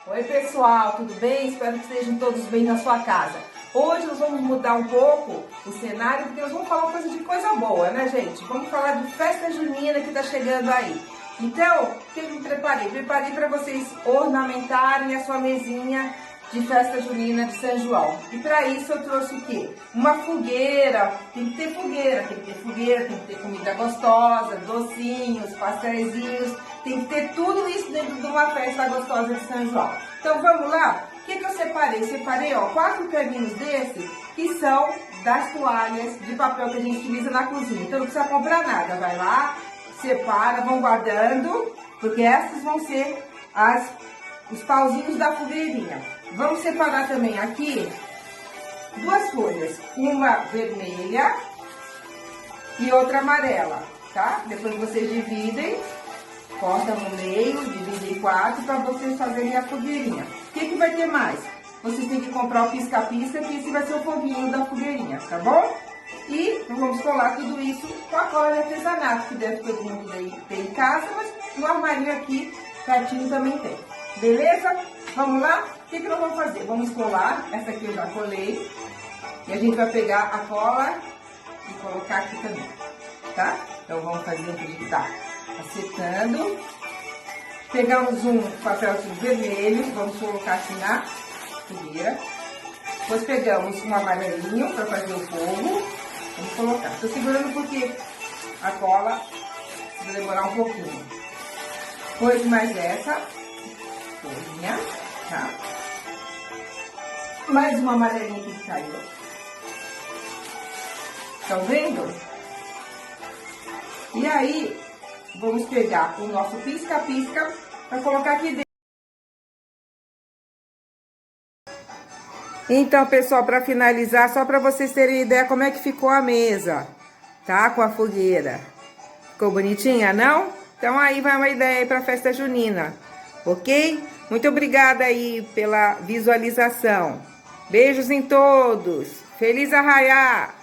Oi pessoal, tudo bem? Espero que estejam todos bem na sua casa. Hoje nós vamos mudar um pouco o cenário, porque nós vamos falar uma coisa boa, né gente? Vamos falar de festa junina que está chegando aí. Então, o que eu me preparei? Preparei para vocês ornamentarem a sua mesinha de festa junina de São João. E para isso eu trouxe o quê? Uma fogueira. Tem que ter fogueira, tem que ter comida gostosa, docinhos, pastéisinhos. Tem que ter tudo isso dentro de uma festa gostosa de São João. Então vamos lá? O que eu separei? Separei 4 caninhos desses que são das toalhas de papel que a gente utiliza na cozinha. Então não precisa comprar nada. Vai lá, separa, vão guardando, porque essas vão ser os pauzinhos da fogueirinha. Vamos separar também aqui 2 folhas, uma vermelha e outra amarela, tá? Depois vocês dividem, cortam no meio, dividem em 4 para vocês fazerem a fogueirinha. O que vai ter mais? Vocês têm que comprar o pisca-pisca, que esse vai ser o foguinho da fogueirinha, tá bom? E vamos colar tudo isso com a cola de artesanato, que deve todo mundo ter em casa, mas no armário aqui pertinho também tem. Beleza? Vamos lá? O que nós vamos fazer? Vamos colar, essa aqui eu já colei, e a gente vai pegar a cola e colocar aqui também, tá? Então vamos fazer o que a gente tá acertando. Pegamos um papelzinho vermelho, vamos colocar aqui na fogueira. Depois pegamos um amarelinho para fazer o fogo. Vamos colocar. Estou segurando porque a cola vai demorar um pouquinho. Depois mais essa folhinha, tá? Mais uma amarelinha que caiu. Estão vendo? E aí, vamos pegar o nosso pisca-pisca para colocar aqui dentro. Então, pessoal, para finalizar, só para vocês terem ideia como é que ficou a mesa, tá? Com a fogueira. Ficou bonitinha, não? Então, aí vai uma ideia aí para a festa junina, ok? Muito obrigada aí pela visualização. Beijos em todos. Feliz arraiá!